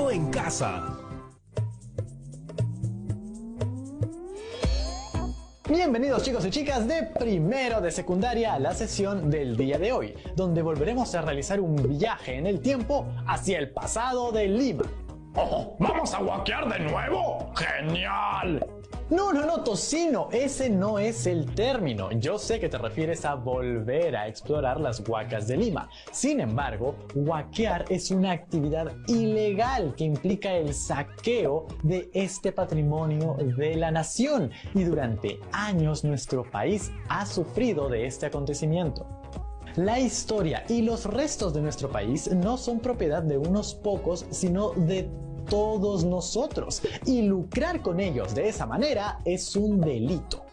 Primero en Casa. Bienvenidos chicos y chicas de primero de secundaria a la sesión del día de hoy, donde volveremos a realizar un viaje en el tiempo hacia el pasado de Lima. ¡Oh! ¿Vamos a guaquear de nuevo? ¡Genial! No, Tocino, ese no es el término. Yo sé que te refieres a volver a explorar las huacas de Lima. Sin embargo, huaquear es una actividad ilegal que implica el saqueo de este patrimonio de la nación. Y durante años nuestro país ha sufrido de este acontecimiento. La historia y los restos de nuestro país no son propiedad de unos pocos, sino de todos nosotros, y lucrar con ellos de esa manera es un delito.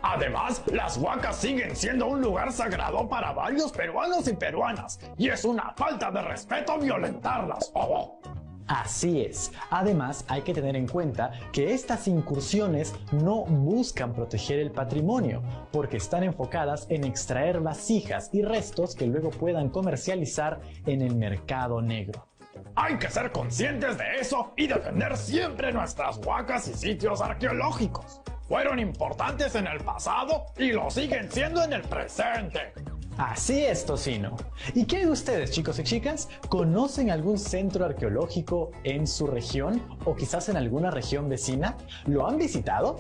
Además, las huacas siguen siendo un lugar sagrado para varios peruanos y peruanas, y es una falta de respeto violentarlas. ¡Oh! Así es. Además, hay que tener en cuenta que estas incursiones no buscan proteger el patrimonio, porque están enfocadas en extraer vasijas y restos que luego puedan comercializar en el mercado negro. Hay que ser conscientes de eso y defender siempre nuestras huacas y sitios arqueológicos. Fueron importantes en el pasado y lo siguen siendo en el presente. Así es, Tocino. ¿Y qué de ustedes, chicos y chicas? ¿Conocen algún centro arqueológico en su región o quizás en alguna región vecina? ¿Lo han visitado?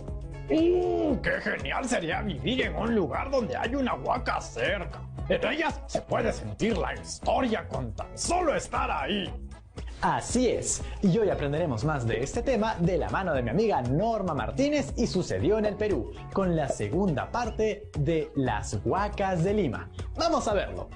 ¡Qué genial sería vivir en un lugar donde hay una huaca cerca! En ellas se puede sentir la historia con tan solo estar ahí. Así es, y hoy aprenderemos más de este tema de la mano de mi amiga Norma Martínez y Sucedió en el Perú, con la segunda parte de las huacas de Lima. ¡Vamos a verlo!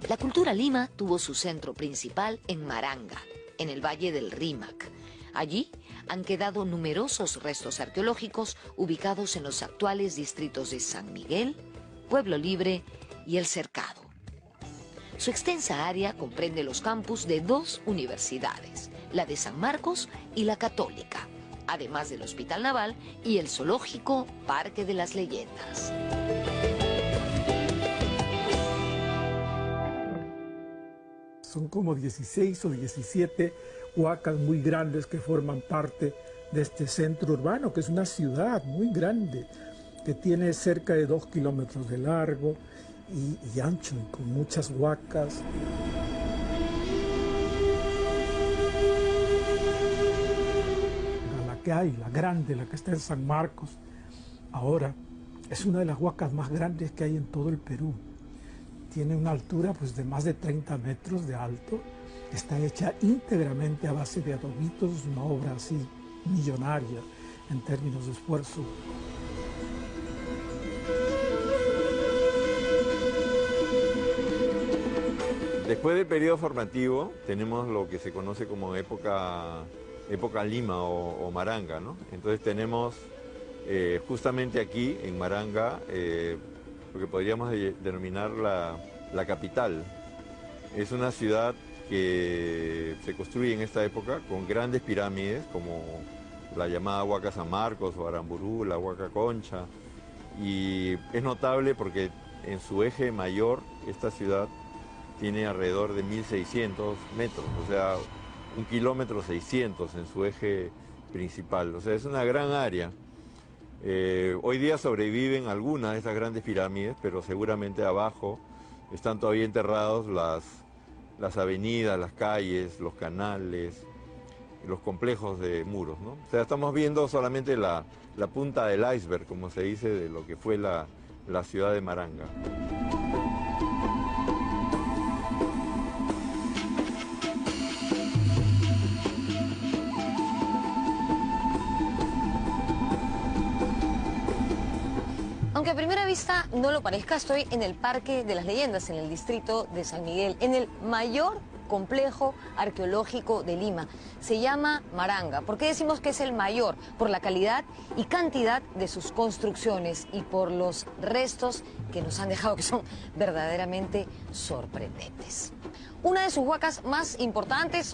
La cultura Lima tuvo su centro principal en Maranga, en el Valle del Rímac. Allí han quedado numerosos restos arqueológicos ubicados en los actuales distritos de San Miguel, Pueblo Libre y El Cercado. Su extensa área comprende los campus de 2 universidades, la de San Marcos y la Católica, además del Hospital Naval y el zoológico Parque de las Leyendas. Son como 16 o 17 huacas muy grandes que forman parte de este centro urbano, que es una ciudad muy grande, que tiene cerca de 2 kilómetros de largo y ancho, y con muchas huacas. La que hay, la grande, la que está en San Marcos, ahora es una de las huacas más grandes que hay en todo el Perú. Tiene una altura pues, de más de 30 metros de alto. Está hecha íntegramente a base de adobitos, una obra así millonaria en términos de esfuerzo. Después del periodo formativo tenemos lo que se conoce como época Lima o Maranga, ¿no? Entonces tenemos justamente aquí en Maranga lo que podríamos denominar la capital. Es una ciudad que se construye en esta época con grandes pirámides como la llamada Huaca San Marcos o Aramburú, la Huaca Concha, y es notable porque en su eje mayor esta ciudad tiene alrededor de 1.600 metros, o sea, 1,600 kilómetros en su eje principal, o sea, es una gran área. Hoy día sobreviven algunas de estas grandes pirámides, pero seguramente abajo están todavía enterrados las avenidas, las calles, los canales, los complejos de muros, ¿no? O sea, estamos viendo solamente la punta del iceberg, como se dice, de lo que fue la ciudad de Maranga. Aunque a primera vista no lo parezca, estoy en el Parque de las Leyendas, en el distrito de San Miguel, en el mayor complejo arqueológico de Lima. Se llama Maranga. ¿Por qué decimos que es el mayor? Por la calidad y cantidad de sus construcciones y por los restos que nos han dejado, que son verdaderamente sorprendentes. Una de sus huacas más importantes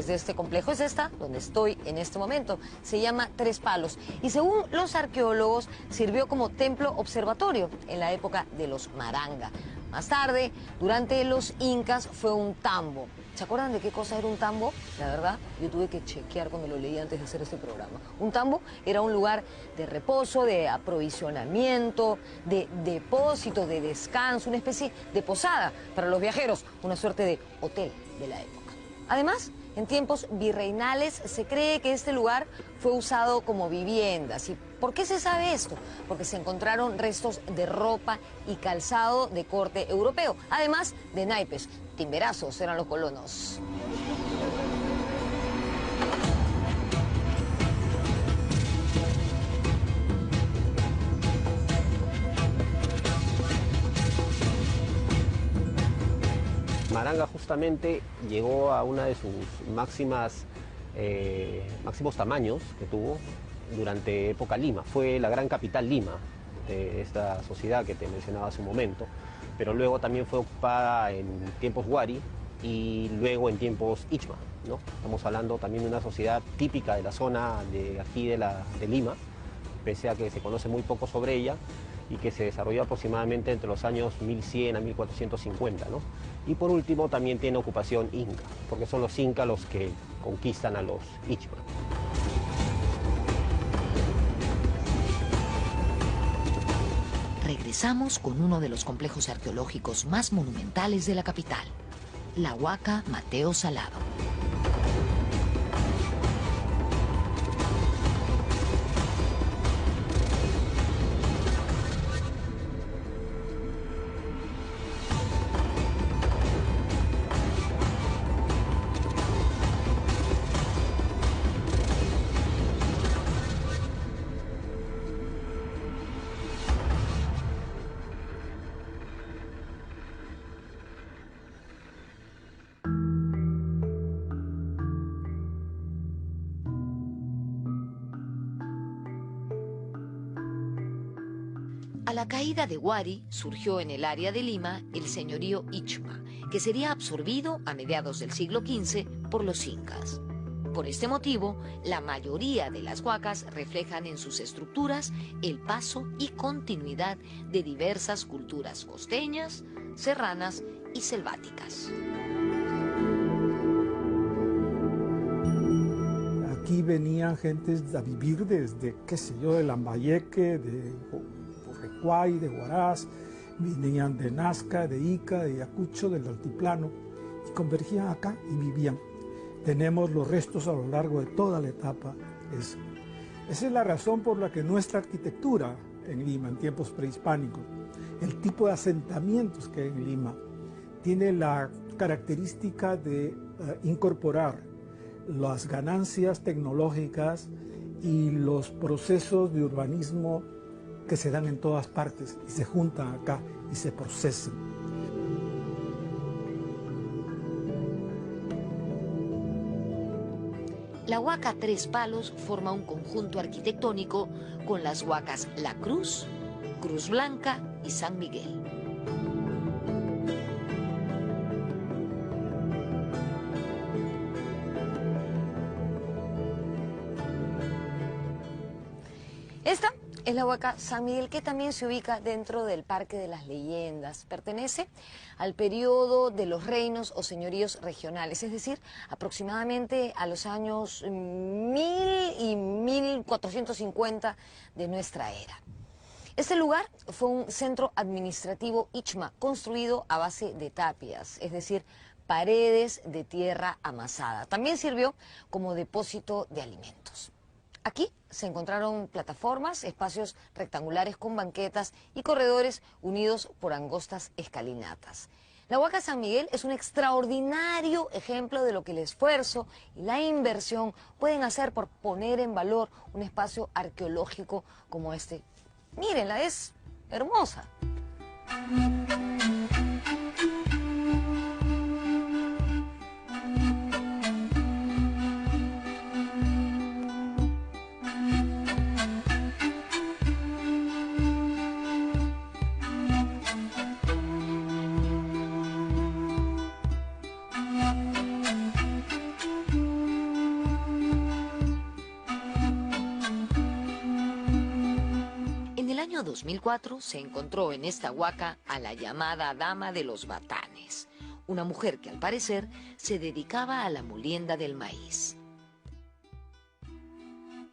de este complejo es esta, donde estoy en este momento. Se llama Tres Palos y según los arqueólogos sirvió como templo observatorio en la época de los Maranga. Más tarde, durante los incas, fue un tambo. ¿Se acuerdan de qué cosa era un tambo? La verdad, yo tuve que chequear cuando lo leí antes de hacer este programa. Un tambo era un lugar de reposo, de aprovisionamiento, de depósito, de descanso, una especie de posada para los viajeros, una suerte de hotel de la época. Además, en tiempos virreinales se cree que este lugar fue usado como viviendas. ¿Y por qué se sabe esto? Porque se encontraron restos de ropa y calzado de corte europeo, además de naipes. Timberazos eran los colonos. Maranga justamente llegó a una de sus máximos tamaños que tuvo durante época Lima. Fue la gran capital Lima de esta sociedad que te mencionaba hace un momento, pero luego también fue ocupada en tiempos Huari y luego en tiempos Ichma, ¿no? Estamos hablando también de una sociedad típica de la zona de aquí de Lima, pese a que se conoce muy poco sobre ella, y que se desarrolló aproximadamente entre los años 1100 a 1450, ¿no? Y por último también tiene ocupación inca, porque son los incas los que conquistan a los Ichma. Regresamos con uno de los complejos arqueológicos más monumentales de la capital, la Huaca Mateo Salado. A la caída de Huari surgió en el área de Lima el señorío Ichma, que sería absorbido a mediados del siglo XV por los incas. Por este motivo, la mayoría de las huacas reflejan en sus estructuras el paso y continuidad de diversas culturas costeñas, serranas y selváticas. Aquí venían gentes a vivir desde, qué sé yo, de Lambayeque, de Recuay, de Huaraz, venían de Nazca, de Ica, de Ayacucho, del altiplano, y convergían acá y vivían. Tenemos los restos a lo largo de toda la etapa. Esa es la razón por la que nuestra arquitectura en Lima, en tiempos prehispánicos, el tipo de asentamientos que hay en Lima, tiene la característica de incorporar las ganancias tecnológicas y los procesos de urbanismo que se dan en todas partes y se juntan acá y se procesan. La Huaca Tres Palos forma un conjunto arquitectónico con las huacas La Cruz, Cruz Blanca y San Miguel. Esta es la Huaca San Miguel, que también se ubica dentro del Parque de las Leyendas. Pertenece al periodo de los reinos o señoríos regionales, es decir, aproximadamente a los años 1000 y 1450 de nuestra era. Este lugar fue un centro administrativo Ichma, construido a base de tapias, es decir, paredes de tierra amasada. También sirvió como depósito de alimentos. Aquí se encontraron plataformas, espacios rectangulares con banquetas y corredores unidos por angostas escalinatas. La Huaca San Miguel es un extraordinario ejemplo de lo que el esfuerzo y la inversión pueden hacer por poner en valor un espacio arqueológico como este. Mírenla, es hermosa. En el año 2004 se encontró en esta huaca a la llamada Dama de los Batanes, una mujer que al parecer se dedicaba a la molienda del maíz.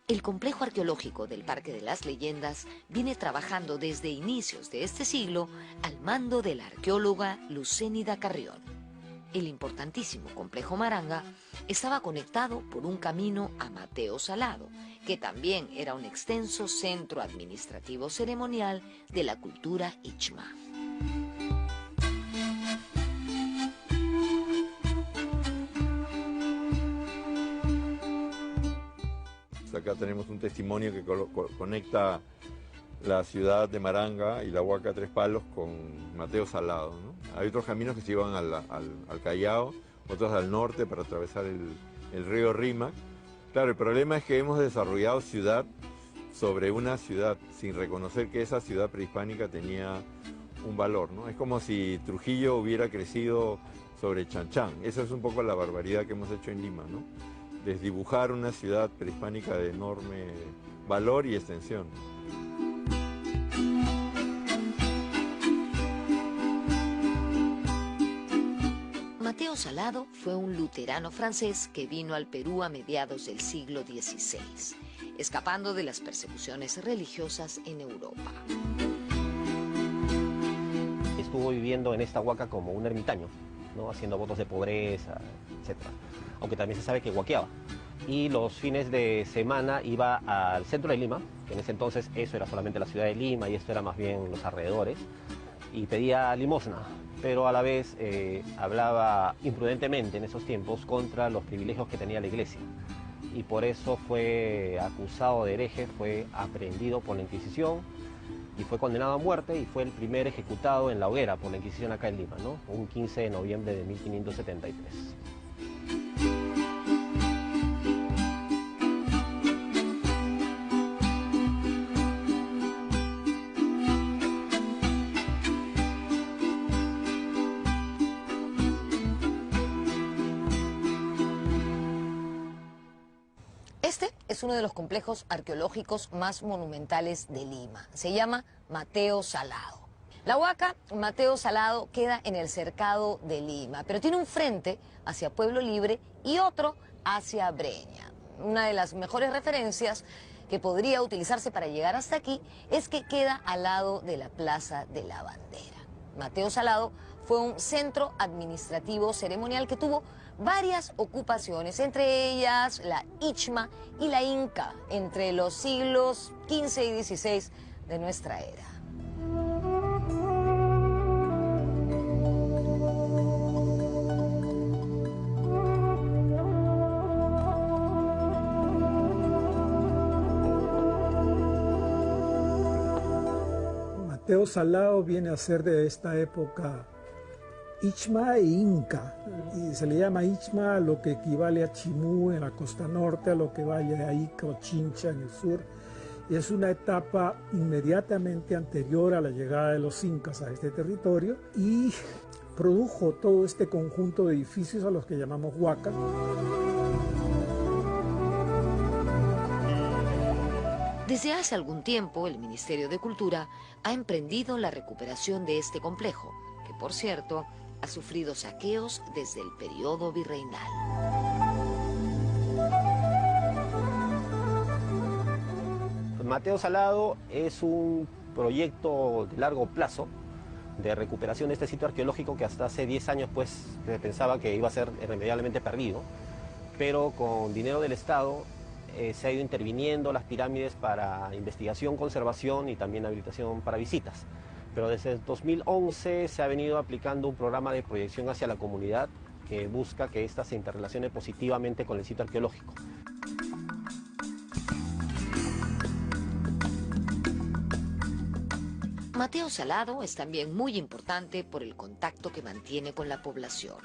El complejo arqueológico del Parque de las Leyendas viene trabajando desde inicios de este siglo al mando de la arqueóloga Lucénida Carrión. El importantísimo complejo Maranga estaba conectado por un camino a Mateo Salado, que también era un extenso centro administrativo ceremonial de la cultura Ichma. Acá tenemos un testimonio que conecta la ciudad de Maranga y la Huaca Tres Palos con Mateo Salado, ¿no? Hay otros caminos que se iban al Callao, otros al norte para atravesar el río Rímac. Claro, el problema es que hemos desarrollado ciudad sobre una ciudad sin reconocer que esa ciudad prehispánica tenía un valor, ¿no? Es como si Trujillo hubiera crecido sobre Chanchán. Esa es un poco la barbaridad que hemos hecho en Lima, ¿no? Desdibujar una ciudad prehispánica de enorme valor y extensión. Mateo Salado fue un luterano francés que vino al Perú a mediados del siglo XVI, escapando de las persecuciones religiosas en Europa. Estuvo viviendo en esta huaca como un ermitaño, ¿no? Haciendo votos de pobreza, etc. Aunque también se sabe que huaqueaba. Y los fines de semana iba al centro de Lima, que en ese entonces eso era solamente la ciudad de Lima y esto era más bien los alrededores, y pedía limosna, pero a la vez hablaba imprudentemente en esos tiempos contra los privilegios que tenía la iglesia. Y por eso fue acusado de hereje, fue aprehendido por la Inquisición y fue condenado a muerte y fue el primer ejecutado en la hoguera por la Inquisición acá en Lima, ¿no? Un 15 de noviembre de 1573. Este es uno de los complejos arqueológicos más monumentales de Lima. Se llama Mateo Salado. La huaca Mateo Salado queda en el cercado de Lima, pero tiene un frente hacia Pueblo Libre y otro hacia Breña. Una de las mejores referencias que podría utilizarse para llegar hasta aquí es que queda al lado de la Plaza de la Bandera. Mateo Salado fue un centro administrativo ceremonial que tuvo varias ocupaciones, entre ellas la Ichma y la Inca, entre los siglos XV y XVI de nuestra era. Mateo Salado viene a ser de esta época Ichma e Inca, y se le llama Ichma a lo que equivale a Chimú en la costa norte, a lo que vale a Ica o Chincha en el sur, y es una etapa inmediatamente anterior a la llegada de los incas a este territorio y produjo todo este conjunto de edificios a los que llamamos huacas. Desde hace algún tiempo, el Ministerio de Cultura ha emprendido la recuperación de este complejo, que por cierto ha sufrido saqueos desde el periodo virreinal. Mateo Salado es un proyecto de largo plazo de recuperación de este sitio arqueológico que hasta hace 10 años pues se pensaba que iba a ser irremediablemente perdido, pero con dinero del Estado se ha ido interviniendo las pirámides para investigación, conservación y también habilitación para visitas. Pero desde el 2011 se ha venido aplicando un programa de proyección hacia la comunidad que busca que ésta se interrelacione positivamente con el sitio arqueológico. Mateo Salado es también muy importante por el contacto que mantiene con la población.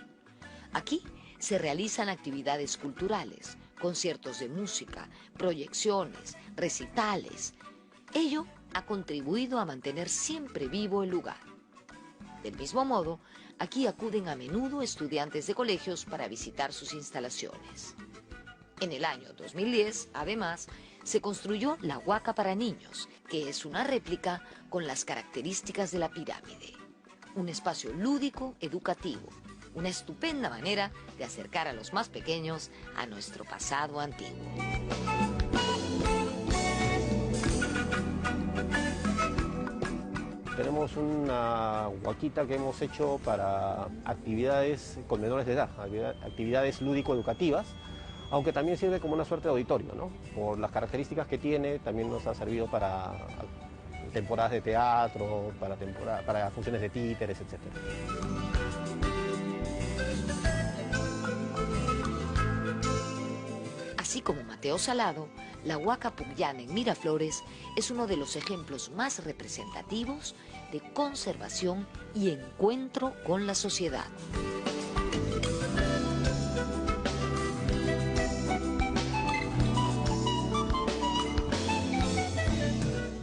Aquí se realizan actividades culturales, conciertos de música, proyecciones, recitales. Ello ha contribuido a mantener siempre vivo el lugar. Del mismo modo, aquí acuden a menudo estudiantes de colegios para visitar sus instalaciones. En el año 2010, además, se construyó la Huaca para niños, que es una réplica con las características de la pirámide. Un espacio lúdico, educativo, Una estupenda manera de acercar a los más pequeños a nuestro pasado antiguo. Tenemos una huaquita que hemos hecho para actividades con menores de edad, actividades lúdico-educativas, aunque también sirve como una suerte de auditorio, ¿no? Por las características que tiene, también nos ha servido para temporadas de teatro, para funciones de títeres, etc. Así como Mateo Salado, la Huaca Pucllana en Miraflores es uno de los ejemplos más representativos de conservación y encuentro con la sociedad.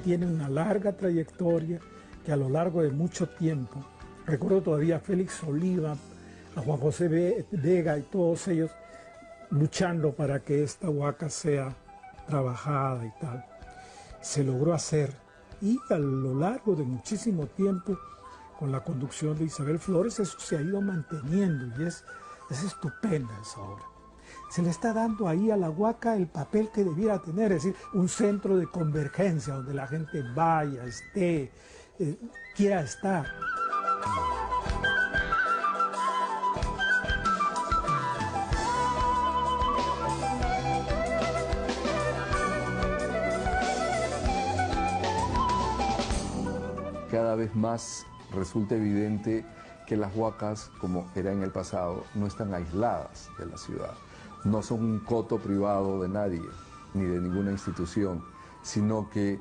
Tiene una larga trayectoria que a lo largo de mucho tiempo, recuerdo todavía a Félix Oliva, a Juan José Vega y todos ellos luchando para que esta huaca sea trabajada y tal. Se logró hacer y a lo largo de muchísimo tiempo, con la conducción de Isabel Flores, eso se ha ido manteniendo y es estupenda esa obra. Se le está dando ahí a la huaca el papel que debiera tener, es decir, un centro de convergencia donde la gente vaya, esté, quiera estar. Cada vez más resulta evidente que las huacas, como era en el pasado, no están aisladas de la ciudad. No son un coto privado de nadie, ni de ninguna institución, sino que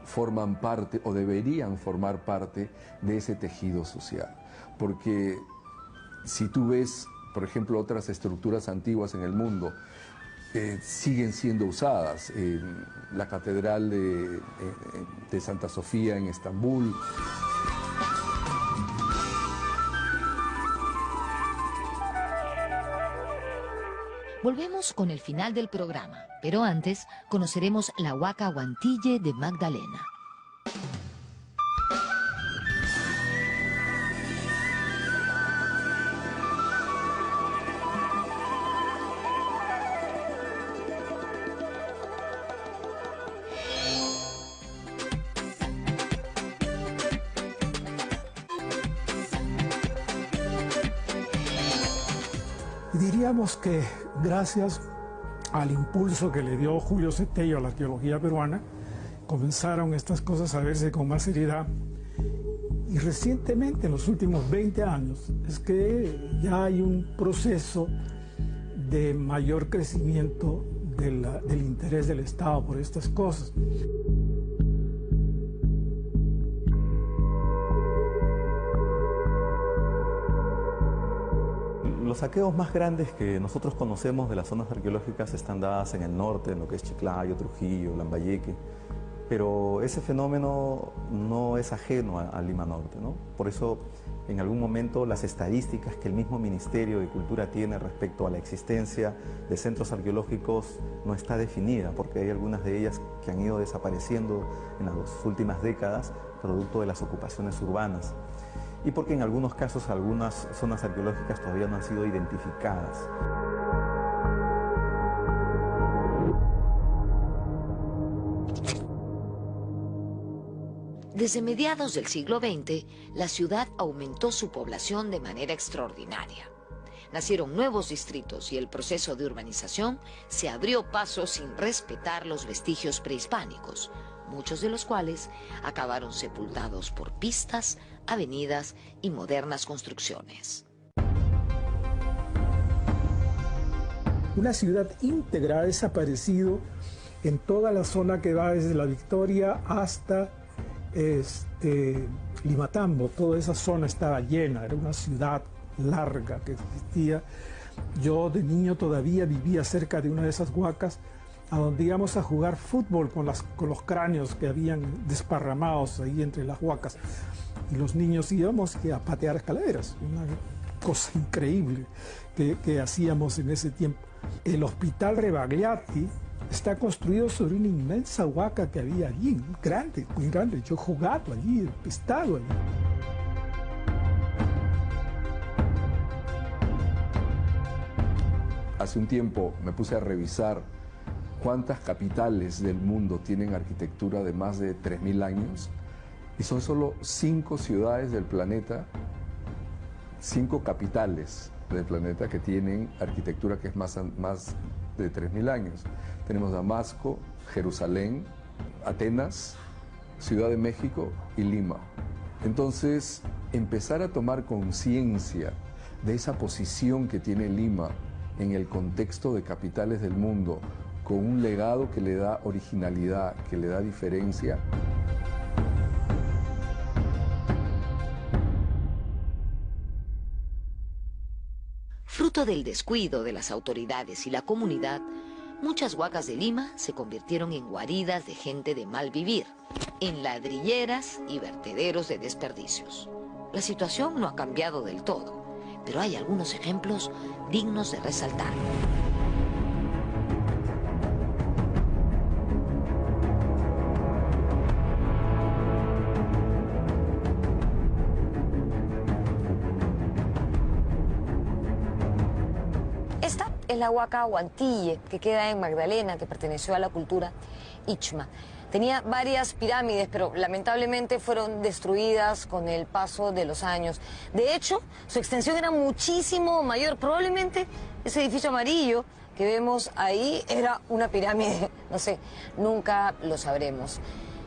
forman parte, o deberían formar parte, de ese tejido social. Porque si tú ves, por ejemplo, otras estructuras antiguas en el mundo, siguen siendo usadas. La Catedral de Santa Sofía en Estambul. Volvemos con el final del programa, pero antes conoceremos la Huaca Huantille de Magdalena. Diríamos que gracias al impulso que le dio Julio Cetello a la arqueología peruana, comenzaron estas cosas a verse con más seriedad. Y recientemente, en los últimos 20 años, es que ya hay un proceso de mayor crecimiento del interés del Estado por estas cosas. Los saqueos más grandes que nosotros conocemos de las zonas arqueológicas están dadas en el norte, en lo que es Chiclayo, Trujillo, Lambayeque, pero ese fenómeno no es ajeno a Lima Norte, ¿no? Por eso, en algún momento, las estadísticas que el mismo Ministerio de Cultura tiene respecto a la existencia de centros arqueológicos no está definida, porque hay algunas de ellas que han ido desapareciendo en las últimas décadas, producto de las ocupaciones urbanas. Y porque en algunos casos algunas zonas arqueológicas todavía no han sido identificadas. Desde mediados del siglo XX, la ciudad aumentó su población de manera extraordinaria. Nacieron nuevos distritos y el proceso de urbanización se abrió paso sin respetar los vestigios prehispánicos, muchos de los cuales acabaron sepultados por pistas, avenidas y modernas construcciones. Una ciudad íntegra ha desaparecido en toda la zona que va desde la Victoria hasta Limatambo. Toda esa zona estaba llena, era una ciudad larga que existía. Yo de niño todavía vivía cerca de una de esas huacas, a donde íbamos a jugar fútbol con los cráneos que habían desparramados ahí entre las huacas. Y los niños íbamos a patear escaleras, una cosa increíble que hacíamos en ese tiempo. El Hospital Rebagliati está construido sobre una inmensa huaca que había allí, grande, muy grande. Yo he jugado allí, he estado allí. hace un tiempo me puse a revisar cuántas capitales del mundo tienen arquitectura de más de 3000 años, y son solo 5 ciudades del planeta, 5 capitales del planeta que tienen arquitectura que es más de 3000 años. Tenemos Damasco, Jerusalén, Atenas, Ciudad de México y Lima. Entonces, empezar a tomar conciencia de esa posición que tiene Lima en el contexto de capitales del mundo, con un legado que le da originalidad, que le da diferencia. Fruto del descuido de las autoridades y la comunidad, muchas huacas de Lima se convirtieron en guaridas de gente de mal vivir, en ladrilleras y vertederos de desperdicios. La situación no ha cambiado del todo, pero hay algunos ejemplos dignos de resaltar. Esta es la huaca Huantille, que queda en Magdalena, que perteneció a la cultura Ichma. Tenía varias pirámides, pero lamentablemente fueron destruidas con el paso de los años. De hecho, su extensión era muchísimo mayor. Probablemente ese edificio amarillo que vemos ahí era una pirámide, no sé, nunca lo sabremos.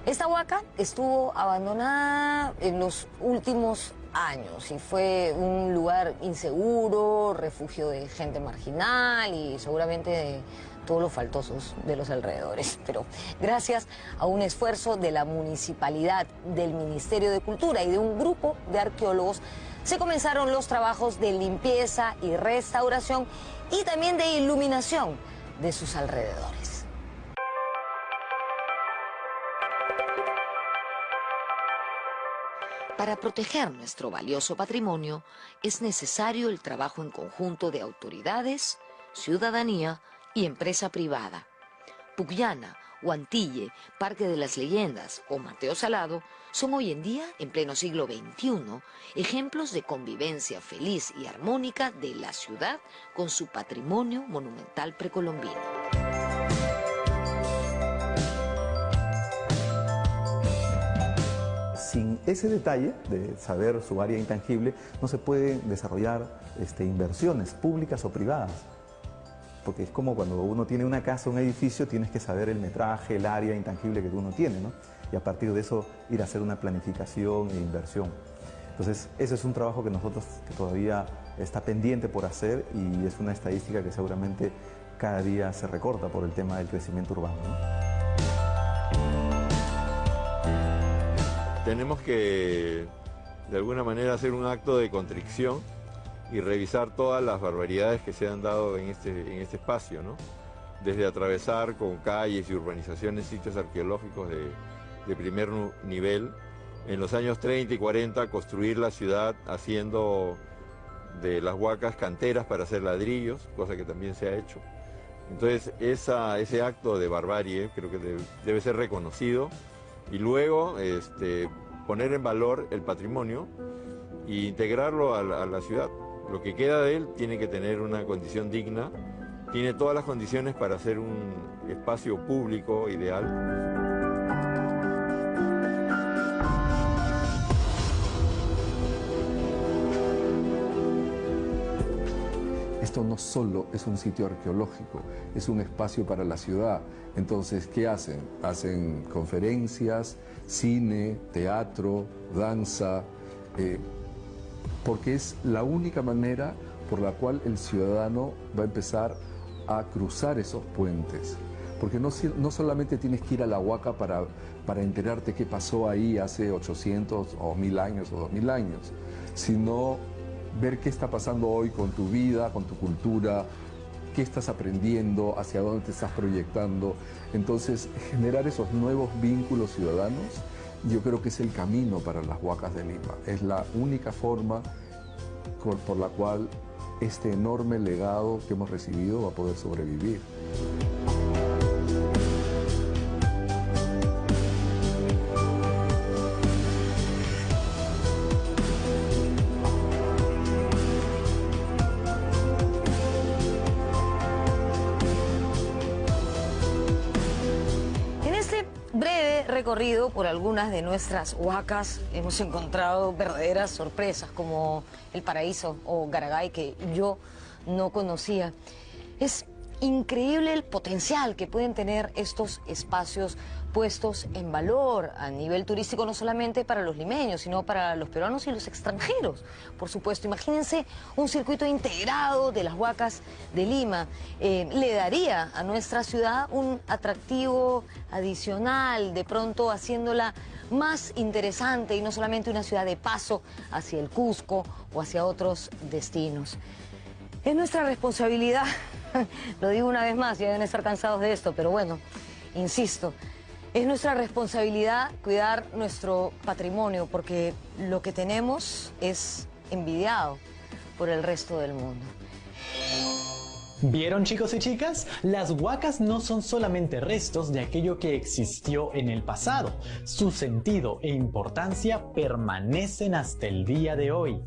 Esta huaca estuvo abandonada en los últimos años y fue un lugar inseguro, refugio de gente marginal y seguramente de todos los faltosos de los alrededores. Pero gracias a un esfuerzo de la municipalidad, del Ministerio de Cultura y de un grupo de arqueólogos, se comenzaron los trabajos de limpieza y restauración y también de iluminación de sus alrededores. Para proteger nuestro valioso patrimonio, es necesario el trabajo en conjunto de autoridades, ciudadanía y empresa privada. Pucllana, Huantille, Parque de las Leyendas o Mateo Salado son hoy en día, en pleno siglo XXI, ejemplos de convivencia feliz y armónica de la ciudad con su patrimonio monumental precolombino. Sin ese detalle de saber su área intangible, no se pueden desarrollar inversiones públicas o privadas. Porque es como cuando uno tiene una casa, un edificio, tienes que saber el metraje, el área intangible que uno tiene, ¿no? Y a partir de eso ir a hacer una planificación e inversión. Entonces, ese es un trabajo que nosotros que todavía está pendiente por hacer y es una estadística que seguramente cada día se recorta por el tema del crecimiento urbano, ¿no? Tenemos que, de alguna manera, hacer un acto de contrición y revisar todas las barbaridades que se han dado en este espacio, ¿no? Desde atravesar con calles y urbanizaciones sitios arqueológicos de primer nivel. En los años 30 y 40 construir la ciudad haciendo de las huacas canteras para hacer ladrillos, cosa que también se ha hecho. Entonces ese acto de barbarie creo que debe ser reconocido y luego poner en valor el patrimonio e integrarlo a la ciudad. Lo que queda de él tiene que tener una condición digna, tiene todas las condiciones para ser un espacio público ideal. Esto no solo es un sitio arqueológico, es un espacio para la ciudad. Entonces, ¿qué hacen? Hacen conferencias, cine, teatro, danza, porque es la única manera por la cual el ciudadano va a empezar a cruzar esos puentes. Porque no solamente tienes que ir a la huaca para enterarte qué pasó ahí hace 800 o 1000 años o 2000 años, sino ver qué está pasando hoy con tu vida, con tu cultura, qué estás aprendiendo, hacia dónde te estás proyectando. Entonces, generar esos nuevos vínculos ciudadanos, yo creo que es el camino para las huacas de Lima. Es la única forma por la cual este enorme legado que hemos recibido va a poder sobrevivir. recorrido por algunas de nuestras huacas hemos encontrado verdaderas sorpresas, como el Paraíso o Garagay, que yo no conocía. Es increíble el potencial que pueden tener estos espacios puestos en valor a nivel turístico, no solamente para los limeños, sino para los peruanos y los extranjeros. Por supuesto, imagínense un circuito integrado de las huacas de Lima. Le daría a nuestra ciudad un atractivo adicional, de pronto haciéndola más interesante y no solamente una ciudad de paso hacia el Cusco o hacia otros destinos. Es nuestra responsabilidad, lo digo una vez más, ya deben estar cansados de esto, pero bueno, insisto, es nuestra responsabilidad cuidar nuestro patrimonio, porque lo que tenemos es envidiado por el resto del mundo. ¿Vieron, chicos y chicas? Las huacas no son solamente restos de aquello que existió en el pasado. Su sentido e importancia permanecen hasta el día de hoy.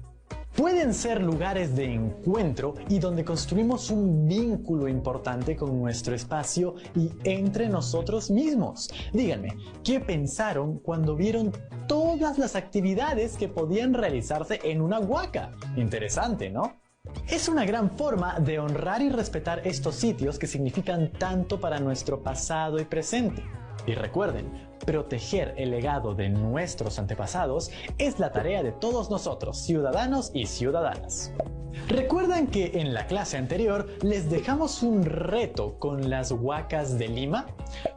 Pueden ser lugares de encuentro y donde construimos un vínculo importante con nuestro espacio y entre nosotros mismos. Díganme, ¿qué pensaron cuando vieron todas las actividades que podían realizarse en una huaca? Interesante, ¿no? Es una gran forma de honrar y respetar estos sitios que significan tanto para nuestro pasado y presente. Y recuerden, proteger el legado de nuestros antepasados es la tarea de todos nosotros, ciudadanos y ciudadanas. ¿Recuerdan que en la clase anterior les dejamos un reto con las huacas de Lima?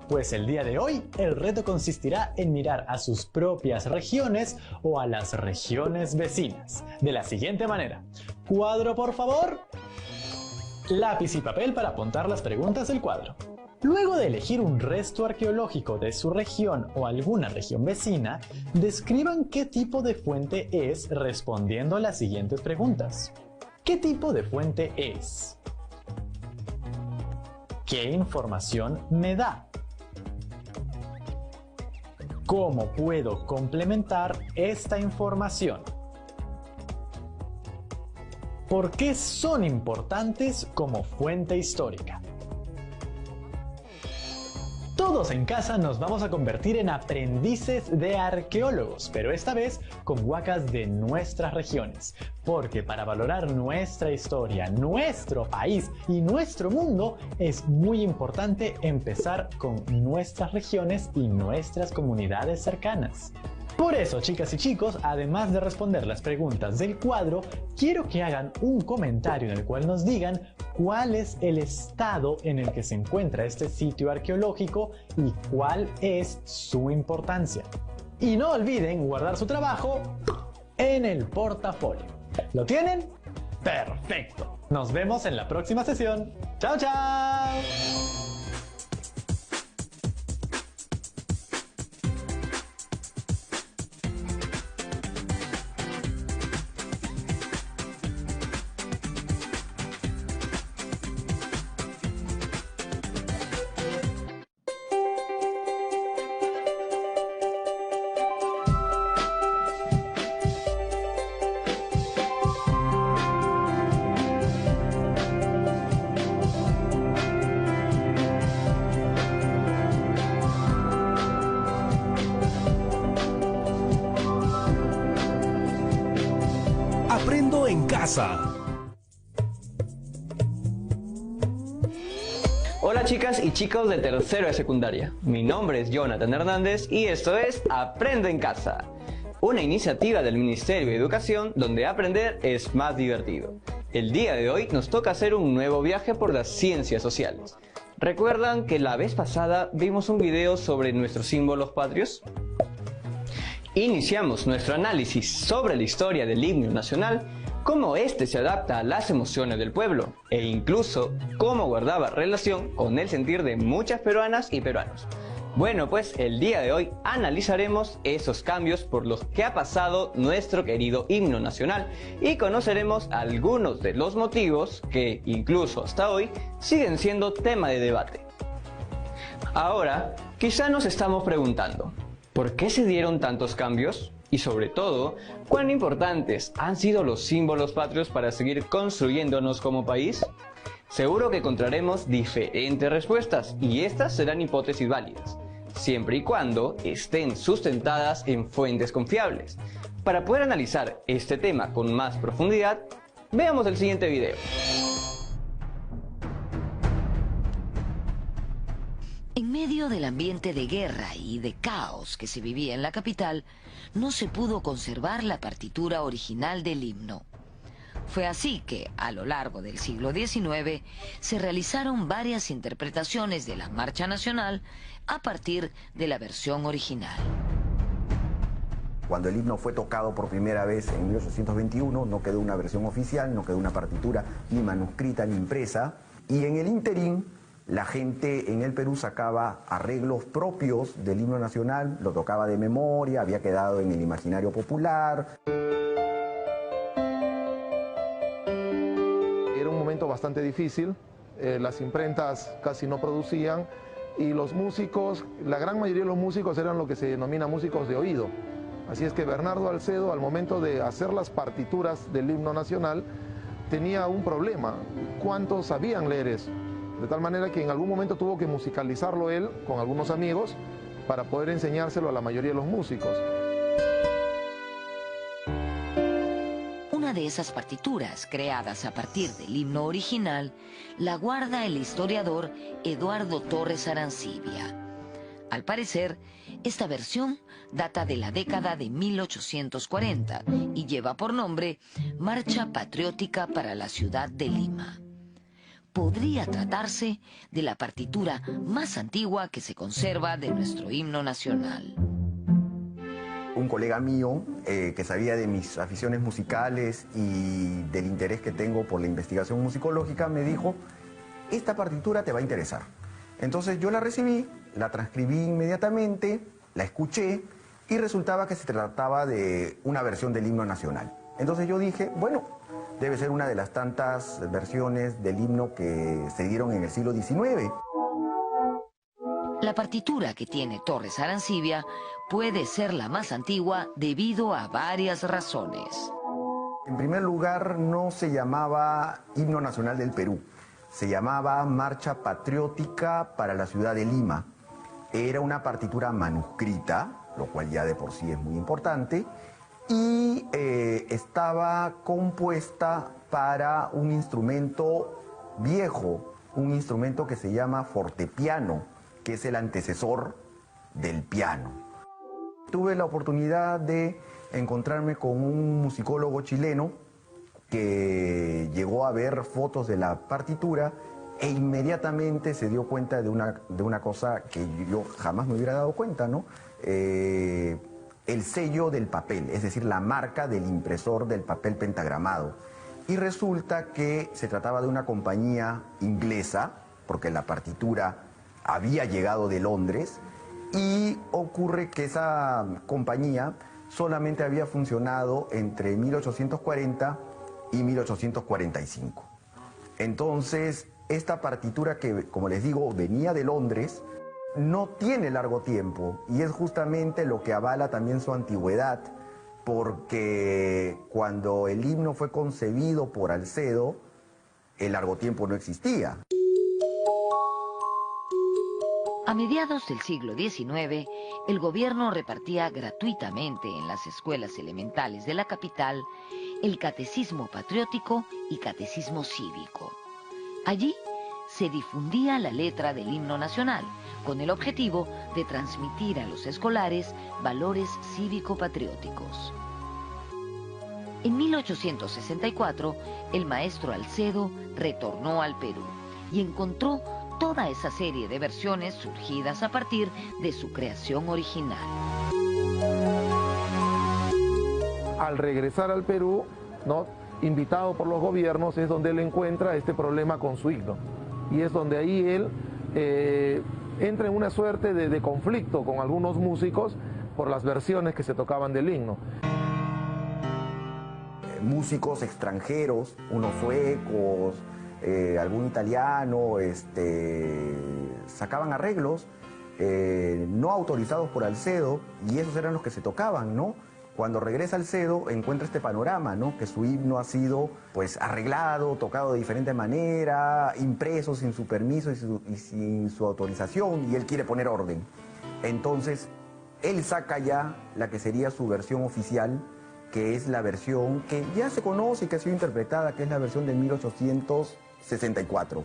Pues el día de hoy el reto consistirá en mirar a sus propias regiones o a las regiones vecinas. De la siguiente manera: cuadro por favor, lápiz y papel para apuntar las preguntas del cuadro. Luego de elegir un resto arqueológico de su región o alguna región vecina, describan qué tipo de fuente es respondiendo a las siguientes preguntas. ¿Qué tipo de fuente es? ¿Qué información me da? ¿Cómo puedo complementar esta información? ¿Por qué son importantes como fuente histórica? Todos en casa nos vamos a convertir en aprendices de arqueólogos, pero esta vez con huacas de nuestras regiones. Porque para valorar nuestra historia, nuestro país y nuestro mundo, es muy importante empezar con nuestras regiones y nuestras comunidades cercanas. Por eso, chicas y chicos, además de responder las preguntas del cuadro, quiero que hagan un comentario en el cual nos digan cuál es el estado en el que se encuentra este sitio arqueológico y cuál es su importancia. Y no olviden guardar su trabajo en el portafolio. ¿Lo tienen? ¡Perfecto! Nos vemos en la próxima sesión. ¡Chao, chao! Aprendo en casa. Hola chicas y chicos de tercero de secundaria. Mi nombre es Jonathan Hernández y esto es Aprendo en Casa, una iniciativa del Ministerio de Educación donde aprender es más divertido. El día de hoy nos toca hacer un nuevo viaje por las ciencias sociales. ¿Recuerdan que la vez pasada vimos un video sobre nuestros símbolos patrios? Iniciamos nuestro análisis sobre la historia del himno nacional, cómo este se adapta a las emociones del pueblo e incluso cómo guardaba relación con el sentir de muchas peruanas y peruanos. Bueno, pues el día de hoy analizaremos esos cambios por los que ha pasado nuestro querido himno nacional y conoceremos algunos de los motivos que, incluso hasta hoy, siguen siendo tema de debate. Ahora, quizá nos estamos preguntando, ¿por qué se dieron tantos cambios? Y sobre todo, ¿cuán importantes han sido los símbolos patrios para seguir construyéndonos como país? Seguro que encontraremos diferentes respuestas y estas serán hipótesis válidas. siempre y cuando estén sustentadas en fuentes confiables. Para poder analizar este tema con más profundidad, veamos el siguiente video. En medio del ambiente de guerra y de caos que se vivía en la capital, no se pudo conservar la partitura original del himno. Fue así que, a lo largo del siglo XIX, se realizaron varias interpretaciones de la Marcha Nacional a partir de la versión original. Cuando el himno fue tocado por primera vez en 1821, no quedó una versión oficial, no quedó una partitura ni manuscrita ni impresa, y en el interín la gente en el Perú sacaba arreglos propios del himno nacional, lo tocaba de memoria, había quedado en el imaginario popular. Era un momento bastante difícil, las imprentas casi no producían y los músicos, la gran mayoría de los músicos eran lo que se denomina músicos de oído. Así es que Bernardo Alcedo, al momento de hacer las partituras del himno nacional, tenía un problema. ¿Cuántos sabían leer eso? De tal manera que en algún momento tuvo que musicalizarlo él con algunos amigos para poder enseñárselo a la mayoría de los músicos. Una de esas partituras, creadas a partir del himno original, la guarda el historiador Eduardo Torres Arancibia. Al parecer, esta versión data de la década de 1840 y lleva por nombre Marcha Patriótica para la Ciudad de Lima. Podría tratarse de la partitura más antigua que se conserva de nuestro himno nacional. Un colega mío que sabía de mis aficiones musicales y del interés que tengo por la investigación musicológica me dijo, esta partitura te va a interesar. Entonces yo la recibí, la transcribí inmediatamente, la escuché y resultaba que se trataba de una versión del himno nacional. Entonces yo dije, bueno, debe ser una de las tantas versiones del himno que se dieron en el siglo XIX. La partitura que tiene Torres Arancibia puede ser la más antigua debido a varias razones. En primer lugar, no se llamaba Himno Nacional del Perú, se llamaba Marcha Patriótica para la Ciudad de Lima. Era una partitura manuscrita, lo cual ya de por sí es muy importante, y estaba compuesta para un instrumento viejo, un instrumento que se llama fortepiano, que es el antecesor del piano. Tuve la oportunidad de encontrarme con un musicólogo chileno que llegó a ver fotos de la partitura e inmediatamente se dio cuenta de una cosa que yo jamás me hubiera dado cuenta, ¿no? El sello del papel, es decir, la marca del impresor del papel pentagramado. Y resulta que se trataba de una compañía inglesa, porque la partitura había llegado de Londres, y ocurre que esa compañía solamente había funcionado entre 1840 y 1845. Entonces, esta partitura que, como les digo, venía de Londres, no tiene largo tiempo, y es justamente lo que avala también su antigüedad, porque cuando el himno fue concebido por Alcedo, el largo tiempo no existía. A mediados del siglo XIX, el gobierno repartía gratuitamente en las escuelas elementales de la capital el catecismo patriótico y catecismo cívico. Allí se difundía la letra del himno nacional, con el objetivo de transmitir a los escolares valores cívico-patrióticos. En 1864, el maestro Alcedo retornó al Perú y encontró toda esa serie de versiones surgidas a partir de su creación original. Al regresar al Perú, ¿no?, invitado por los gobiernos, es donde él encuentra este problema con su himno. Y es donde ahí él entra en una suerte de conflicto con algunos músicos por las versiones que se tocaban del himno. Músicos extranjeros, unos suecos, algún italiano, sacaban arreglos no autorizados por Alcedo, y esos eran los que se tocaban, ¿no? Cuando regresa Alcedo encuentra este panorama, ¿no?, que su himno ha sido pues arreglado, tocado de diferente manera, impreso sin su permiso y sin su autorización, y él quiere poner orden. Entonces, él saca ya la que sería su versión oficial, que es la versión que ya se conoce y que ha sido interpretada, que es la versión de 1864.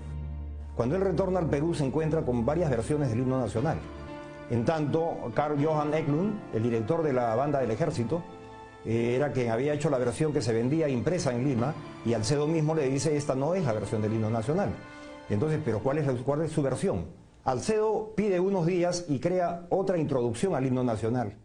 Cuando él retorna al Perú se encuentra con varias versiones del himno nacional. En tanto, Carl Johan Eklund, el director de la banda del ejército, era quien había hecho la versión que se vendía impresa en Lima, y Alcedo mismo le dice, esta no es la versión del himno nacional. Entonces, ¿pero cuál es su versión? Alcedo pide unos días y crea otra introducción al himno nacional.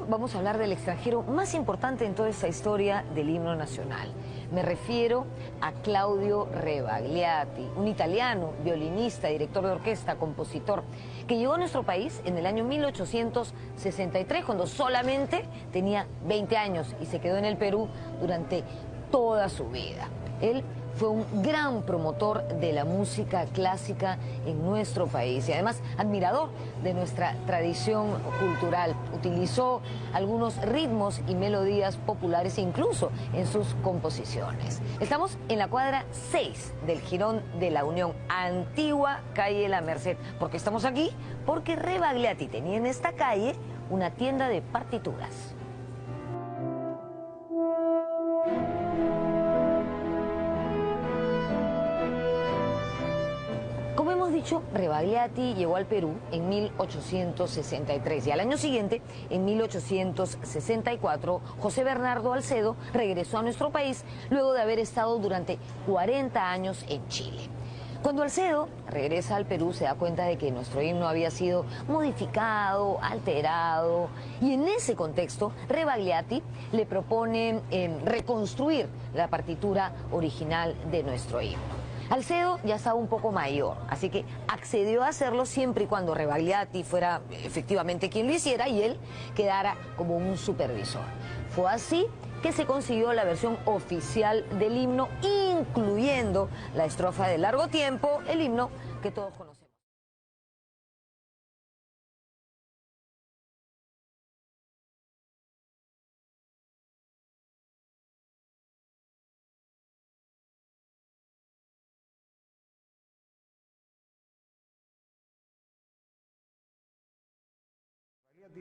Vamos a hablar del extranjero más importante en toda esta historia del himno nacional. Me refiero a Claudio Rebagliati, un italiano, violinista, director de orquesta, compositor, que llegó a nuestro país en el año 1863, cuando solamente tenía 20 años y se quedó en el Perú durante toda su vida. Él fue un gran promotor de la música clásica en nuestro país y además admirador de nuestra tradición cultural. Utilizó algunos ritmos y melodías populares incluso en sus composiciones. Estamos en la cuadra 6 del Jirón de la Unión, antigua calle La Merced. ¿Por qué estamos aquí? Porque Rebagliati tenía en esta calle una tienda de partituras. Como hemos dicho, Rebagliati llegó al Perú en 1863 y al año siguiente, en 1864, José Bernardo Alcedo regresó a nuestro país luego de haber estado durante 40 años en Chile. Cuando Alcedo regresa al Perú se da cuenta de que nuestro himno había sido modificado, alterado, y en ese contexto Rebagliati le propone reconstruir la partitura original de nuestro himno. Alcedo ya estaba un poco mayor, así que accedió a hacerlo siempre y cuando Rebagliati fuera efectivamente quien lo hiciera y él quedara como un supervisor. Fue así que se consiguió la versión oficial del himno, incluyendo la estrofa de Largo Tiempo, el himno que todos conocemos.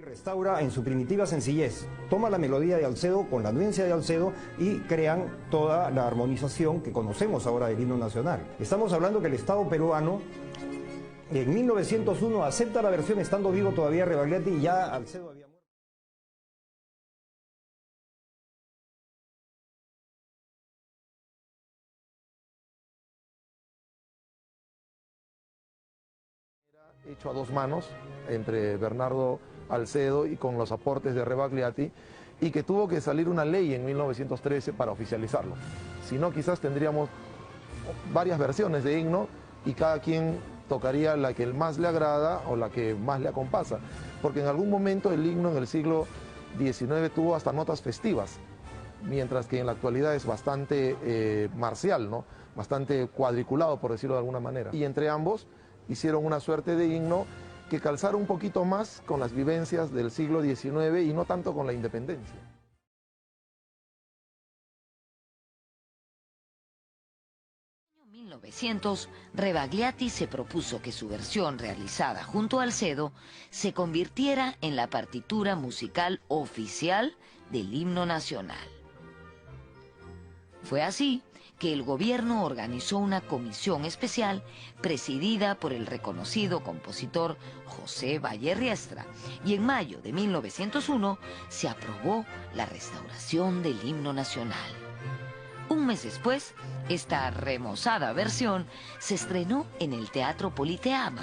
Restaura en su primitiva sencillez, toma la melodía de Alcedo con la anuencia de Alcedo y crean toda la armonización que conocemos ahora del himno nacional. Estamos hablando que el Estado peruano en 1901 acepta la versión estando vivo todavía Rebagliati y ya Alcedo había muerto. Hecho a dos manos entre Bernardo Alcedo y con los aportes de Rebagliati, y que tuvo que salir una ley en 1913 para oficializarlo. Si no, quizás tendríamos varias versiones de himno y cada quien tocaría la que más le agrada o la que más le acompasa, porque en algún momento el himno en el siglo XIX tuvo hasta notas festivas, mientras que en la actualidad es bastante marcial, ¿no? Bastante cuadriculado, por decirlo de alguna manera. Y entre ambos hicieron una suerte de himno que calzara un poquito más con las vivencias del siglo XIX y no tanto con la independencia. En 1900, Rebagliati se propuso que su versión realizada junto a Alcedo se convirtiera en la partitura musical oficial del himno nacional. Fue así que el gobierno organizó una comisión especial presidida por el reconocido compositor José Valle Riestra, y en mayo de 1901 se aprobó la restauración del himno nacional. Un mes después, esta remozada versión se estrenó en el Teatro Politeama,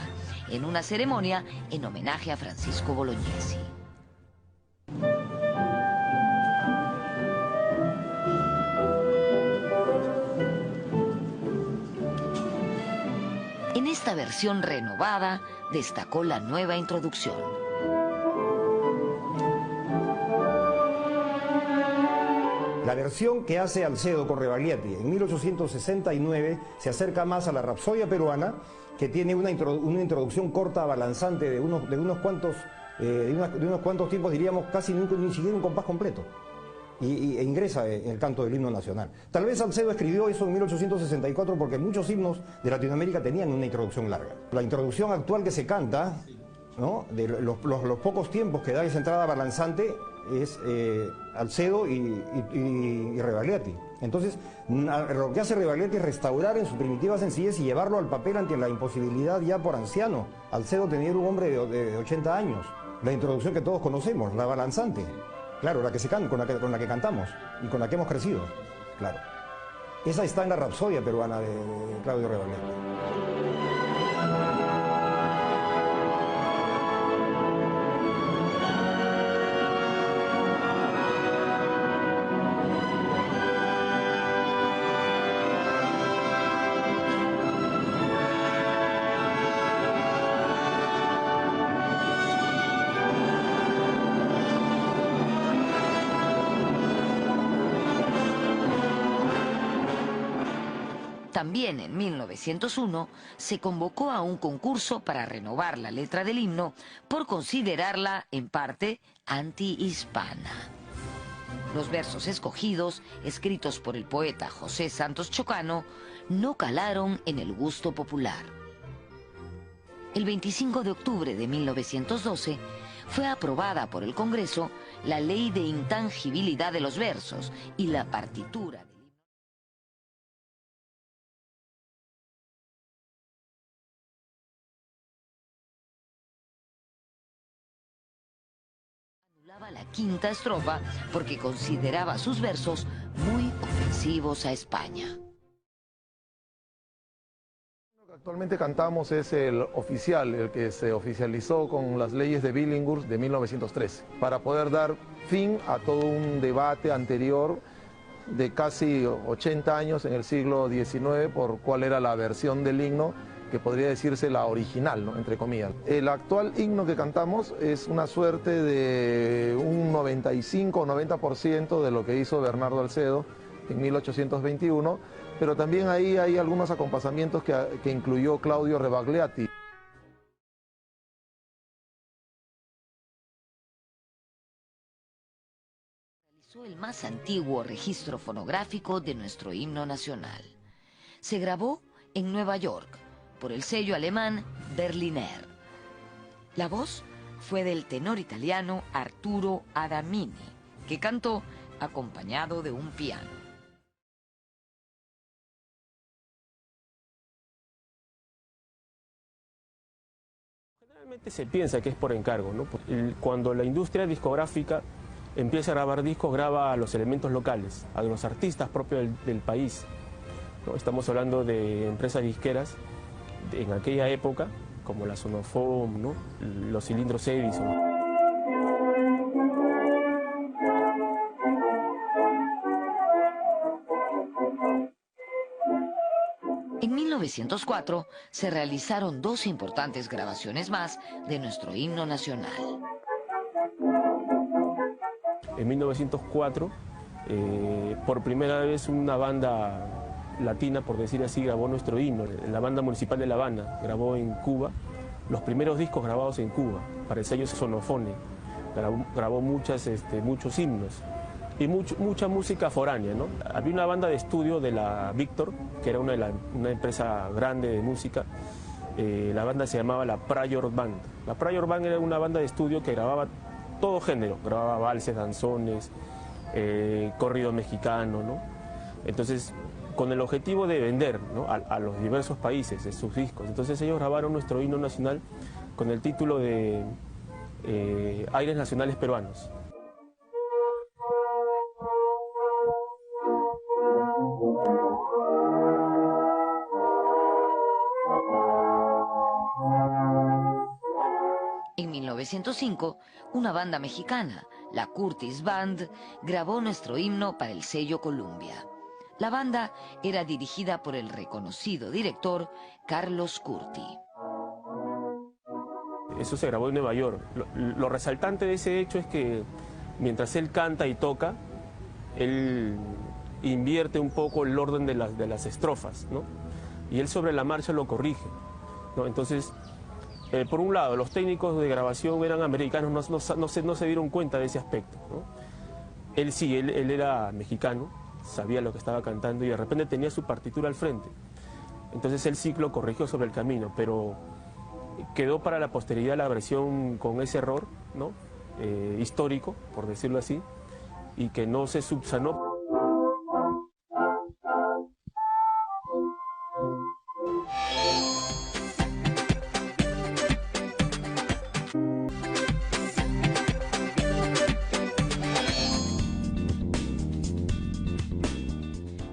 en una ceremonia en homenaje a Francisco Bolognesi. En esta versión renovada destacó la nueva introducción. La La versión que hace Alcedo con Rebagliati en 1869 se acerca más a la Rapsodia peruana, que tiene una introducción corta balanzante de unos cuantos tiempos, diríamos casi ni siquiera un compás completo. E ingresa en el canto del himno nacional. Tal vez Alcedo escribió eso en 1864 porque muchos himnos de Latinoamérica tenían una introducción larga. La introducción actual que se canta, ¿no?, de los pocos tiempos que da esa entrada balanzante, es Alcedo y Rebagliati. Entonces, lo que hace Rebagliati es restaurar en su primitiva sencillez y llevarlo al papel ante la imposibilidad ya por anciano. Alcedo tenía un hombre de 80 años. La introducción que todos conocemos, la balanzante. Claro, la que se canta, con la que cantamos y con la que hemos crecido. Claro. Esa está en la Rapsodia peruana de Claudio Rebagliati. También en 1901 se convocó a un concurso para renovar la letra del himno por considerarla, en parte, antihispana. Los versos escogidos, escritos por el poeta José Santos Chocano, no calaron en el gusto popular. El 25 de octubre de 1912 fue aprobada por el Congreso la Ley de Intangibilidad de los Versos y la partitura la quinta estrofa porque consideraba sus versos muy ofensivos a España. Lo que actualmente cantamos es el oficial, el que se oficializó con las leyes de Billinghurst de 1913, para poder dar fin a todo un debate anterior de casi 80 años en el siglo XIX por cuál era la versión del himno que podría decirse la original, ¿no?, entre comillas. El actual himno que cantamos es una suerte de un 95 o 90% de lo que hizo Bernardo Alcedo en 1821, pero también ahí hay algunos acompasamientos que incluyó Claudio Rebagliati. Realizó el más antiguo registro fonográfico de nuestro himno nacional. Se grabó en Nueva York por el sello alemán Berliner. La voz fue del tenor italiano Arturo Adamini, que cantó acompañado de un piano. Generalmente se piensa que es por encargo, ¿no? Cuando la industria discográfica empieza a grabar discos, graba a los elementos locales, a los artistas propios del país, ¿no? Estamos hablando de empresas disqueras en aquella época, como la Sonofon, ¿no?, los cilindros Edison. En 1904 se realizaron dos importantes grabaciones más de nuestro himno nacional. En 1904, por primera vez una banda latina, por decir así, grabó nuestro himno. La banda municipal de La Habana grabó en Cuba los primeros discos grabados en Cuba para el sello Sonofone. Grabó muchos himnos y mucha música foránea, ¿no? Había una banda de estudio de la Victor, que era una empresa grande de música. La banda se llamaba la Pryor Band. La Pryor Band era una banda de estudio que grababa todo género, grababa valses, danzones, corrido mexicano, ¿no? Entonces, con el objetivo de vender, ¿no?, a los diversos países sus discos. Entonces ellos grabaron nuestro himno nacional con el título de Aires Nacionales Peruanos. En 1905, una banda mexicana, la Curtis Band, grabó nuestro himno para el sello Columbia. La banda era dirigida por el reconocido director Carlos Curti. Eso se grabó en Nueva York. Lo resaltante de ese hecho es que mientras él canta y toca, él invierte un poco el orden de las estrofas, ¿no? Y él sobre la marcha lo corrige, ¿no? Entonces, por un lado, los técnicos de grabación eran americanos, no se dieron cuenta de ese aspecto, ¿no? Él sí, él era mexicano, sabía lo que estaba cantando y de repente tenía su partitura al frente. Entonces él sí lo corrigió sobre el camino, pero quedó para la posteridad la versión con ese error, ¿no? Histórico, por decirlo así, y que no se subsanó.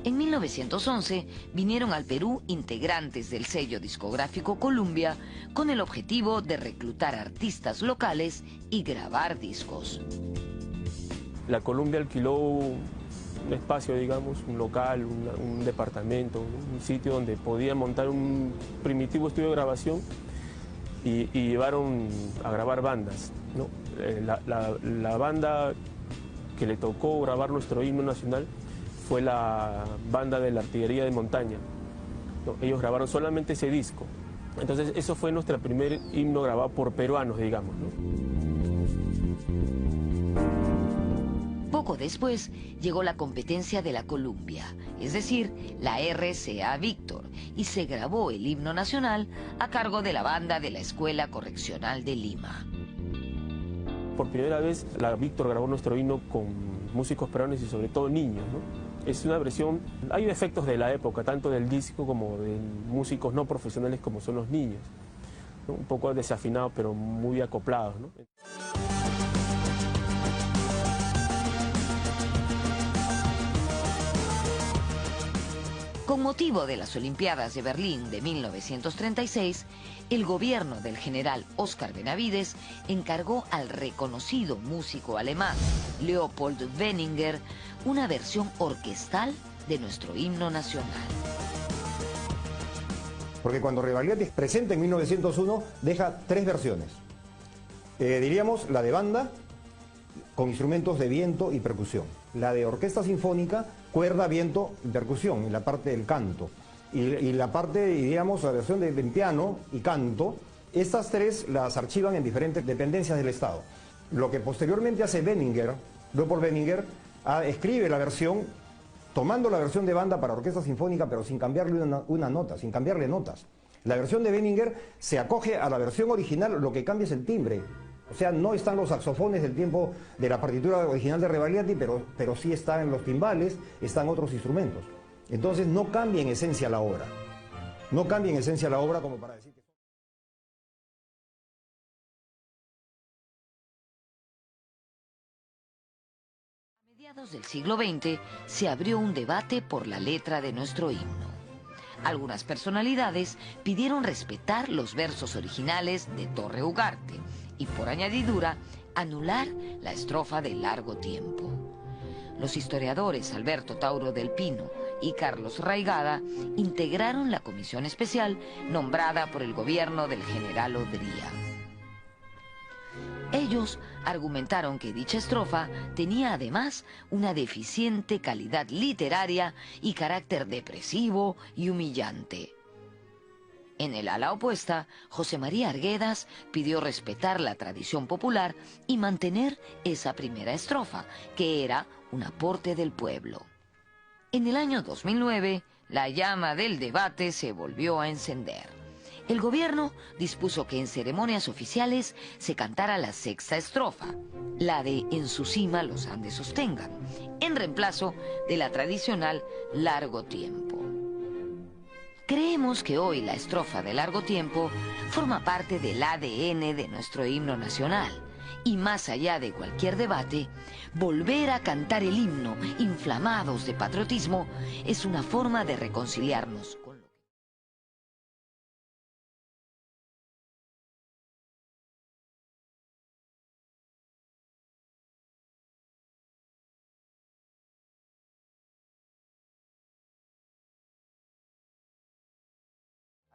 En 1911 vinieron al Perú integrantes del sello discográfico Columbia con el objetivo de reclutar artistas locales y grabar discos. La Columbia alquiló un espacio, digamos, un local, un departamento, un sitio donde podía montar un primitivo estudio de grabación y llevaron a grabar bandas, ¿no? La banda que le tocó grabar nuestro himno nacional fue la banda de la Artillería de Montaña, ¿no? Ellos grabaron solamente ese disco. Entonces eso fue nuestro primer himno grabado por peruanos, digamos, ¿no? Poco después llegó la competencia de la Columbia, es decir, la RCA Víctor, y se grabó el himno nacional a cargo de la banda de la Escuela Correccional de Lima. Por primera vez la Víctor grabó nuestro himno con músicos peruanos y sobre todo niños, ¿no? Es una versión, hay efectos de la época, tanto del disco como de músicos no profesionales como son los niños, ¿no? Un poco desafinados pero muy acoplados, ¿no? Con motivo de las Olimpiadas de Berlín de 1936, el gobierno del general Óscar Benavides encargó al reconocido músico alemán Leopold Weninger una versión orquestal de nuestro himno nacional. Porque cuando Rebagliati presenta en 1901, deja 3 versiones. Diríamos la de banda, con instrumentos de viento y percusión. La de orquesta sinfónica, cuerda, viento y percusión, en la parte del canto. Y la parte, diríamos, la versión de piano y canto, estas 3 las archivan en diferentes dependencias del Estado. Lo que posteriormente hace Weninger, Leopold Weninger, escribe la versión, tomando la versión de banda para orquesta sinfónica, pero sin cambiarle una nota, sin cambiarle notas. La versión de Weninger se acoge a la versión original, lo que cambia es el timbre. O sea, no están los saxofones del tiempo de la partitura original de Rebagliati, pero sí están los timbales, están otros instrumentos. Entonces no cambia en esencia la obra. No cambia en esencia la obra como para decir que... A mediados del siglo XX se abrió un debate por la letra de nuestro himno. Algunas personalidades pidieron respetar los versos originales de Torre Ugarte y, por añadidura, anular la estrofa de Largo Tiempo. Los historiadores Alberto Tauro del Pino y Carlos Raigada integraron la comisión especial nombrada por el gobierno del general Odría. Ellos argumentaron que dicha estrofa tenía además una deficiente calidad literaria y carácter depresivo y humillante. En el ala opuesta, José María Arguedas pidió respetar la tradición popular y mantener esa primera estrofa, que era un aporte del pueblo. En el año 2009, la llama del debate se volvió a encender. El gobierno dispuso que en ceremonias oficiales se cantara la sexta estrofa, la de En su cima los Andes sostengan, en reemplazo de la tradicional Largo Tiempo. Creemos que hoy la estrofa de Largo Tiempo forma parte del ADN de nuestro himno nacional. Y más allá de cualquier debate, volver a cantar el himno inflamados de patriotismo es una forma de reconciliarnos con lo que...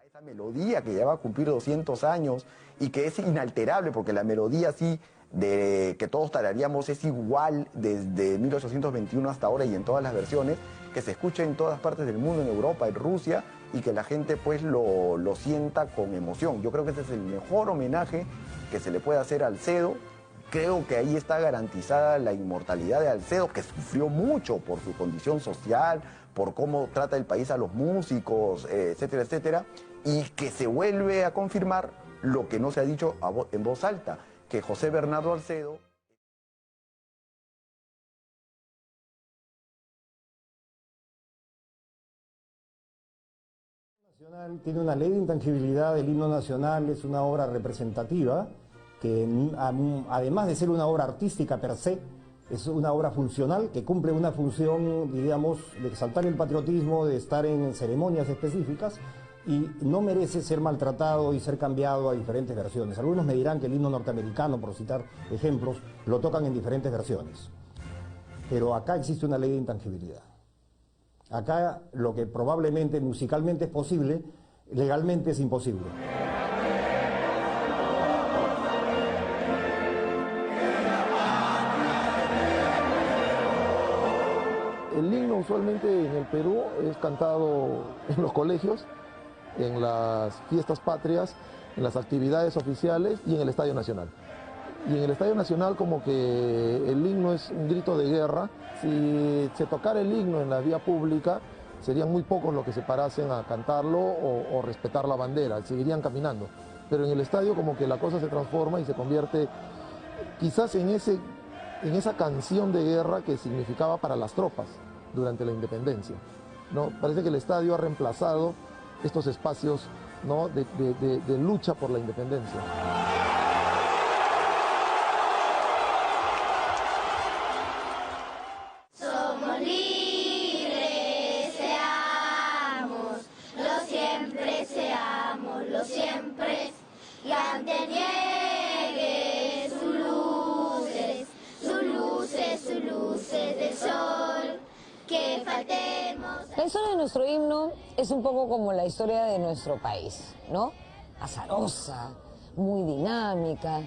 Esa melodía que ya va a cumplir 200 años y que es inalterable porque la melodía sí de que todos tarareamos es igual desde 1821 hasta ahora y en todas las versiones, que se escucha en todas partes del mundo, en Europa, en Rusia, y que la gente pues lo sienta con emoción. Yo creo que ese es el mejor homenaje que se le puede hacer a Alcedo. Creo que ahí está garantizada la inmortalidad de Alcedo, que sufrió mucho por su condición social, por cómo trata el país a los músicos, etcétera, etcétera, y que se vuelve a confirmar lo que no se ha dicho en voz alta, que José Bernardo Alcedo... Tiene una ley de intangibilidad, el himno nacional es una obra representativa que además de ser una obra artística per se, es una obra funcional que cumple una función, digamos, de exaltar el patriotismo, de estar en ceremonias específicas y no merece ser maltratado y ser cambiado a diferentes versiones. Algunos me dirán que el himno norteamericano, por citar ejemplos, lo tocan en diferentes versiones, pero acá existe una ley de intangibilidad. Acá lo que probablemente musicalmente es posible, legalmente es imposible. El himno usualmente en el Perú es cantado en los colegios, en las fiestas patrias, en las actividades oficiales y en el Estadio Nacional. Y en el Estadio Nacional como que el himno es un grito de guerra. Si se tocara el himno en la vía pública, serían muy pocos los que se parasen a cantarlo o respetar la bandera, seguirían caminando. Pero en el estadio como que la cosa se transforma y se convierte quizás en esa canción de guerra que significaba para las tropas durante la independencia, ¿no? Parece que el estadio ha reemplazado estos espacios, ¿no?, de lucha por la independencia. Somos libres, seamos los siempre, y ante niegue sus luces de sol, que faltemos. La historia de nuestro himno es un poco como la historia de nuestro país, ¿no? Azarosa, muy dinámica.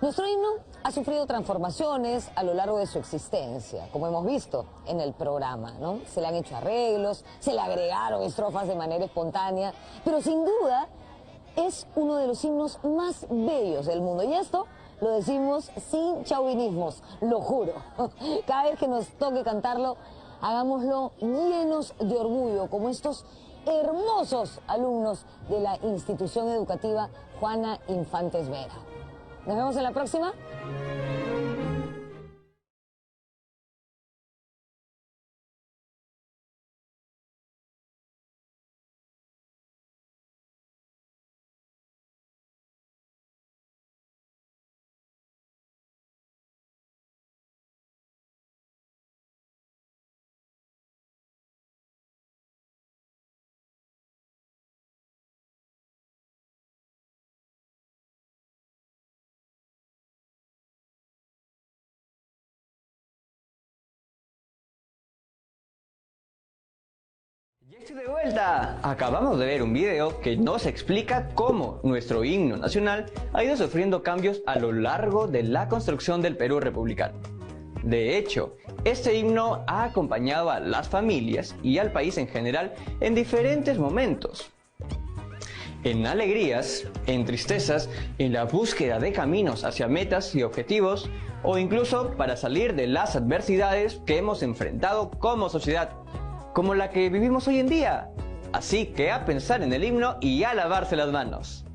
Nuestro himno ha sufrido transformaciones a lo largo de su existencia, como hemos visto en el programa, ¿no? Se le han hecho arreglos, se le agregaron estrofas de manera espontánea, pero sin duda es uno de los himnos más bellos del mundo. Y esto lo decimos sin chauvinismos, lo juro. Cada vez que nos toque cantarlo, hagámoslo llenos de orgullo, como estos hermosos alumnos de la institución educativa Juana Infantes Vera. Nos vemos en la próxima. Ya estoy de vuelta. Acabamos de ver un video que nos explica cómo nuestro himno nacional ha ido sufriendo cambios a lo largo de la construcción del Perú republicano. De hecho, este himno ha acompañado a las familias y al país en general en diferentes momentos. En alegrías, en tristezas, en la búsqueda de caminos hacia metas y objetivos, o incluso para salir de las adversidades que hemos enfrentado como sociedad, como la que vivimos hoy en día. Así que a pensar en el himno y a lavarse las manos.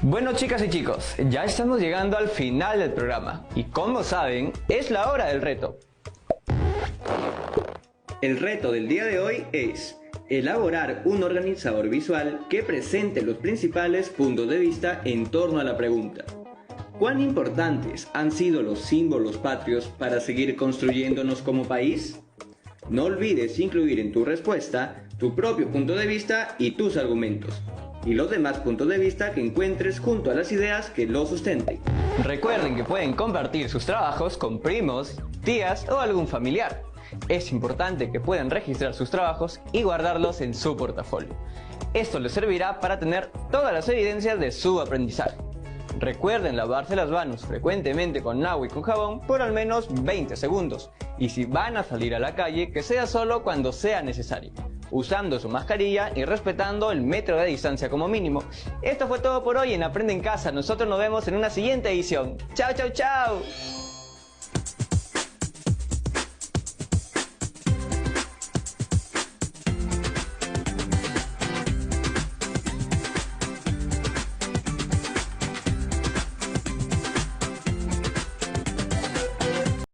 Bueno, chicas y chicos, ya estamos llegando al final del programa y como saben, es la hora del reto. El reto del día de hoy es elaborar un organizador visual que presente los principales puntos de vista en torno a la pregunta: ¿cuán importantes han sido los símbolos patrios para seguir construyéndonos como país? No olvides incluir en tu respuesta tu propio punto de vista y tus argumentos, y los demás puntos de vista que encuentres junto a las ideas que lo sustenten. Recuerden que pueden compartir sus trabajos con primos, tías o algún familiar. Es importante que puedan registrar sus trabajos y guardarlos en su portafolio. Esto les servirá para tener todas las evidencias de su aprendizaje. Recuerden lavarse las manos frecuentemente con agua y con jabón por al menos 20 segundos. Y si van a salir a la calle, que sea solo cuando sea necesario, usando su mascarilla y respetando el metro de distancia como mínimo. Esto fue todo por hoy en Aprende en Casa. Nosotros nos vemos en una siguiente edición. ¡Chao, chao, chao!